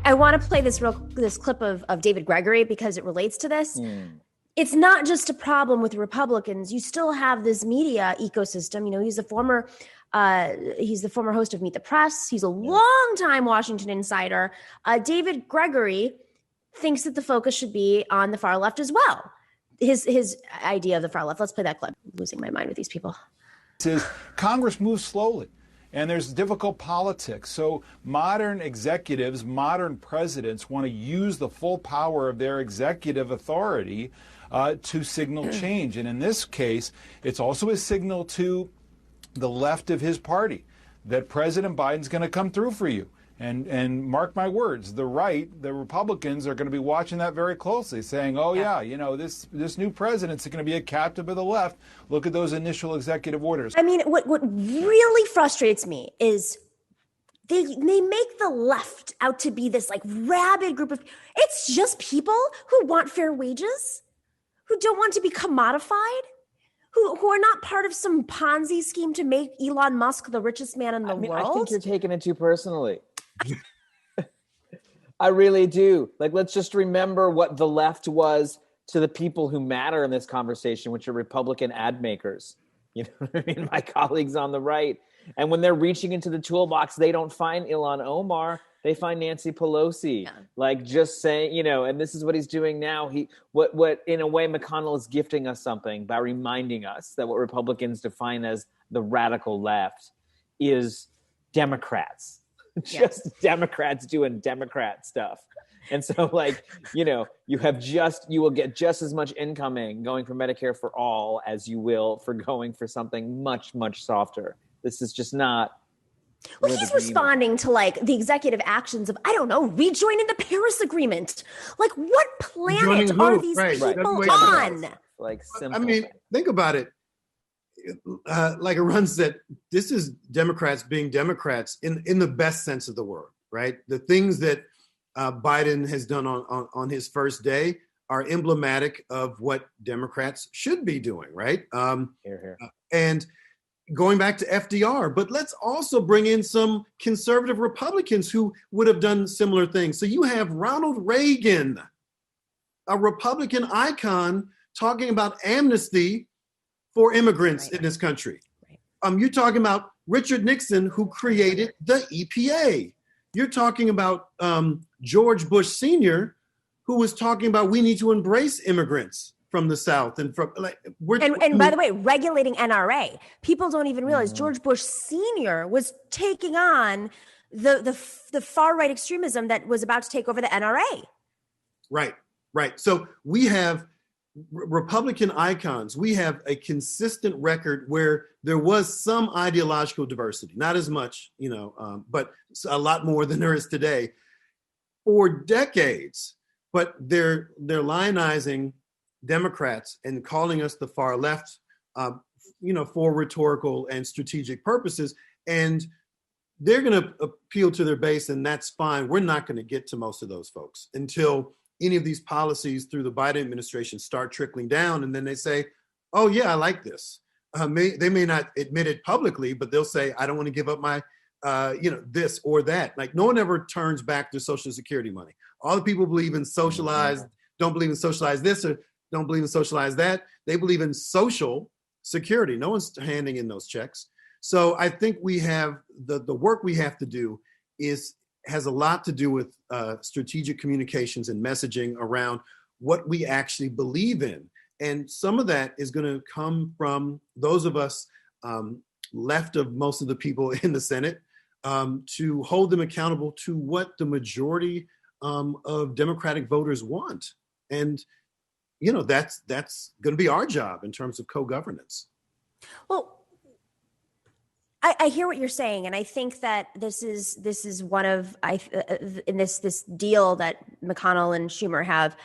I want to play this clip of David Gregory because it relates to this. It's not just a problem with Republicans. You still have this media ecosystem. You know, he's the former host of Meet the Press. He's a longtime Washington insider. David Gregory thinks that the focus should be on the far left as well. His idea of the far left. Let's play that clip. I'm losing my mind with these people. Congress moves slowly, and there's difficult politics. So modern executives, modern presidents want to use the full power of their executive authority to signal change. And in this case, it's also a signal to the left of his party that President Biden's going to come through for you. And mark my words, the Republicans are going to be watching that very closely, saying, oh, yeah, you know, this new president's going to be a captive of the left. Look at those initial executive orders. I mean, what really frustrates me is they make the left out to be this like rabid group of, it's just people who want fair wages, who don't want to be commodified, who are not part of some Ponzi scheme to make Elon Musk the richest man in the world. I think you're taking it too personally. I really do. Like, let's just remember what the left was to the people who matter in this conversation, which are Republican ad makers. You know what I mean? My colleagues on the right. And when they're reaching into the toolbox, they don't find Ilhan Omar. They find Nancy Pelosi. Yeah. Like, just saying, you know, and this is what he's doing now. What in a way, McConnell is gifting us something by reminding us that what Republicans define as the radical left is Democrats. Just Democrats doing Democrat stuff. And so, like, you know, you will get just as much incoming going for Medicare for all as you will for going for something much, much softer. This is just not. Well, he's responding to like the executive actions of, I don't know, rejoining the Paris Agreement. Like, what planet are these people on? Like, simple. I mean, think about it. Like Arun said, this is Democrats being Democrats in the best sense of the word, right? The things that Biden has done on his first day are emblematic of what Democrats should be doing, right? Here. And going back to FDR, but let's also bring in some conservative Republicans who would have done similar things. So you have Ronald Reagan, a Republican icon, talking about amnesty for immigrants in this country. You're talking about Richard Nixon, who created the EPA. You're talking about George Bush Sr., who was talking about we need to embrace immigrants from the South and from like. And by the way, regulating NRA. People don't even realize George Bush Sr. was taking on the far right extremism that was about to take over the NRA. Right. So we have Republican icons. We have a consistent record where there was some ideological diversity, not as much, you know, but a lot more than there is today for decades. But they're lionizing Democrats and calling us the far left, you know, for rhetorical and strategic purposes. And they're going to appeal to their base, and that's fine. We're not going to get to most of those folks until any of these policies through the Biden administration start trickling down. And then they say, oh, yeah, I like this. They may not admit it publicly, but they'll say, I don't want to give up my, you know, this or that. Like, no one ever turns back their Social Security money. All the people believe in socialized, don't believe in socialized this or don't believe in socialized that. They believe in social security. No one's handing in those checks. So I think we have the work we have to do has a lot to do with strategic communications and messaging around what we actually believe in. And some of that is going to come from those of us left of most of the people in the Senate to hold them accountable to what the majority of Democratic voters want. And, you know, that's going to be our job in terms of co-governance. Well, I hear what you're saying, and I think that this is one of in this deal that McConnell and Schumer have.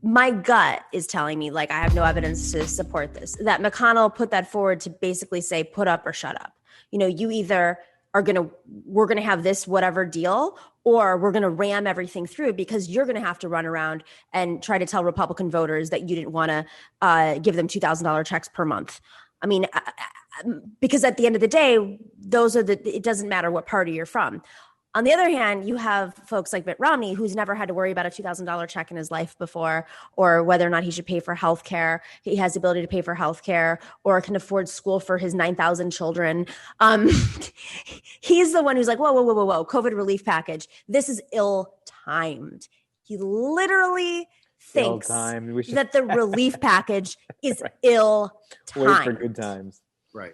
My gut is telling me, like, I have no evidence to support this, that McConnell put that forward to basically say, put up or shut up. You know, you either we're gonna have this whatever deal, or we're gonna ram everything through because you're gonna have to run around and try to tell Republican voters that you didn't want to give them $2,000 checks per month. I mean, because at the end of the day, it doesn't matter what party you're from. On the other hand, you have folks like Mitt Romney, who's never had to worry about a $2,000 check in his life before, or whether or not he should pay for health care. He has the ability to pay for health care or can afford school for his 9,000 children. He's the one who's like, whoa, whoa, whoa, whoa, whoa, COVID relief package. This is ill-timed. He literally thinks that the relief package is right. ill-timed. Wait for good times. Right.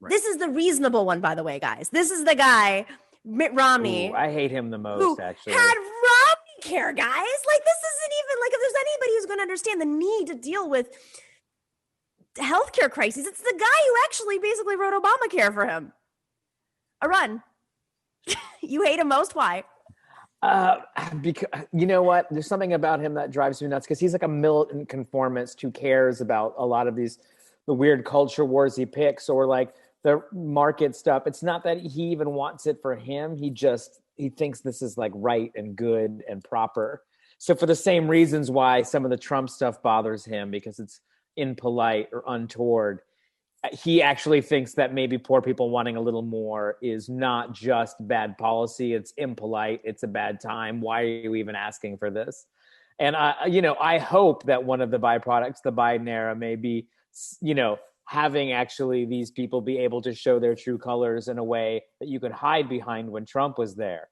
This is the reasonable one, by the way, guys. This is the guy, Mitt Romney. Ooh, I hate him the most, actually. Had Romney care, guys. Like, this isn't even like, if there's anybody who's going to understand the need to deal with healthcare crises, it's the guy who actually basically wrote Obamacare for him. Arun, you hate him most. Why? Because you know what? There's something about him that drives me nuts, because he's like a militant conformist who cares about a lot of the weird culture wars he picks, or like the market stuff. It's not that he even wants it for him. He thinks this is like right and good and proper. So for the same reasons why some of the Trump stuff bothers him, because it's impolite or untoward, he actually thinks that maybe poor people wanting a little more is not just bad policy. It's impolite. It's a bad time. Why are you even asking for this? And I hope that one of the byproducts, the Biden era, may be, having actually these people be able to show their true colors in a way that you could hide behind when Trump was there.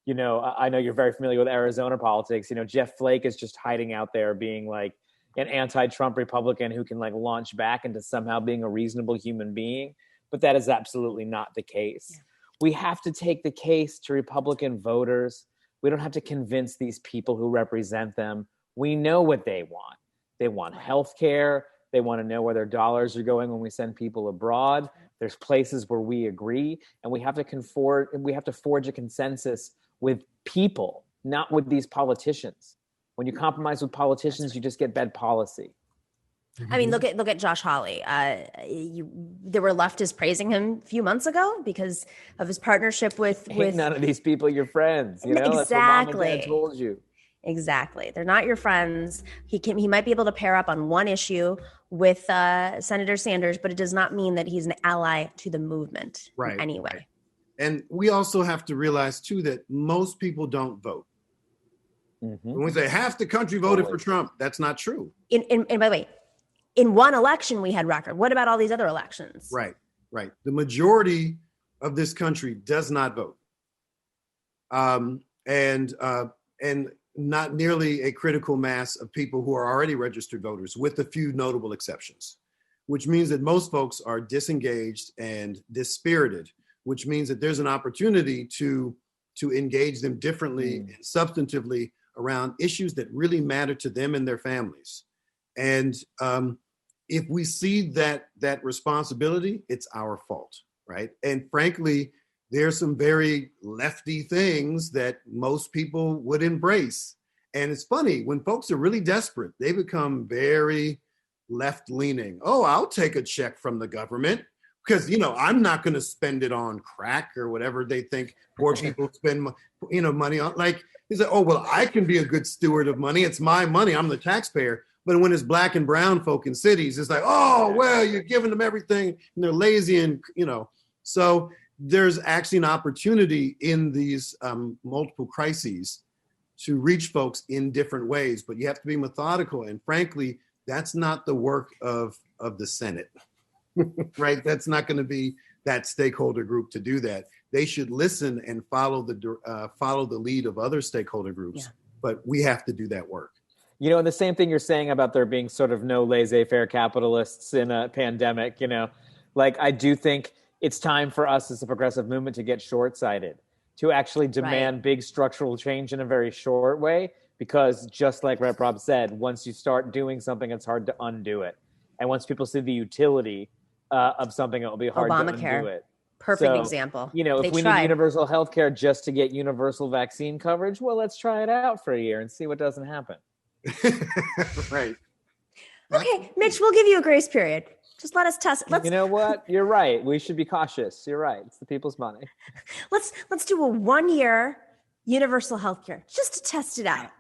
I know you're very familiar with Arizona politics. Jeff Flake is just hiding out there being like an anti-Trump Republican who can like launch back into somehow being a reasonable human being. But that is absolutely not the case. Yeah. We have to take the case to Republican voters. We don't have to convince these people who represent them. We know what they want. They want health care. They want to know where their dollars are going when we send people abroad. There's places where we agree, and we have to forge a consensus with people, not with these politicians. When you compromise with politicians, you just get bad policy. I mean, look at Josh Hawley. There were leftists praising him a few months ago because of his partnership with none of these people your friends. Exactly. That's what Mom and Dad told you. Exactly. They're not your friends. He might be able to pair up on one issue with Senator Sanders, but it does not mean that he's an ally to the movement anyway. Right. And we also have to realize, too, that most people don't vote. Mm-hmm. When we say half the country voted for Trump, that's not true. And by the way, in one election, we had record. What about all these other elections? Right. The majority of this country does not vote. And not nearly a critical mass of people who are already registered voters, with a few notable exceptions, which means that most folks are disengaged and dispirited, which means that there's an opportunity to engage them differently and substantively around issues that really matter to them and their families. And if we see that responsibility, it's our fault, right? And frankly, there's some very lefty things that most people would embrace. And it's funny, when folks are really desperate, they become very left-leaning. Oh, I'll take a check from the government because, I'm not going to spend it on crack or whatever they think poor people spend, money on. Like, he's like, oh, well, I can be a good steward of money. It's my money. I'm the taxpayer. But when it's black and brown folk in cities, it's like, oh, well, you're giving them everything and they're lazy and, so there's actually an opportunity in these multiple crises to reach folks in different ways, but you have to be methodical. And frankly, that's not the work of the Senate, right? That's not going to be that stakeholder group to do that. They should listen and follow the lead of other stakeholder groups, but we have to do that work. And the same thing you're saying about there being sort of no laissez-faire capitalists in a pandemic, like I do think it's time for us as a progressive movement to get short-sighted, to actually demand big structural change in a very short way, because just like Rep. Rob said, once you start doing something, it's hard to undo it. And once people see the utility of something, it will be hard to undo it. Perfect example. If we need universal health care just to get universal vaccine coverage, well, let's try it out for a year and see what doesn't happen. Right. Okay, Mitch, we'll give you a grace period. Just let us test it. You know what? You're right. We should be cautious. You're right. It's the people's money. Let's do a 1-year universal health care just to test it out.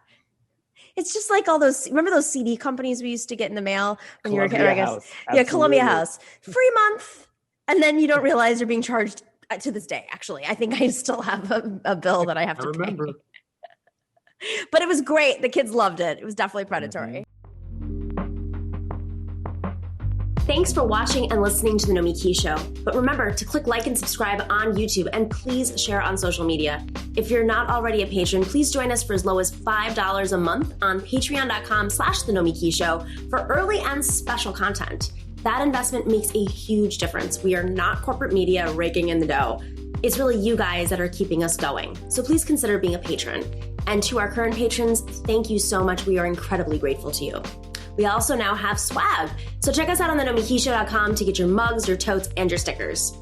It's just like all those, remember those CD companies we used to get in the mail when you were a kid? House. Yeah, Columbia House. Free month. And then you don't realize you're being charged to this day, actually. I think I still have a bill that I have to pay. But it was great. The kids loved it. It was definitely predatory. Thanks for watching and listening to The Nomiki Show. But remember to click like and subscribe on YouTube, and please share on social media. If you're not already a patron, please join us for as low as $5 a month on patreon.com/The Nomiki Show for early and special content. That investment makes a huge difference. We are not corporate media raking in the dough. It's really you guys that are keeping us going. So please consider being a patron. And to our current patrons, thank you so much. We are incredibly grateful to you. We also now have swag. So check us out on thenomikishow.com to get your mugs, your totes, and your stickers.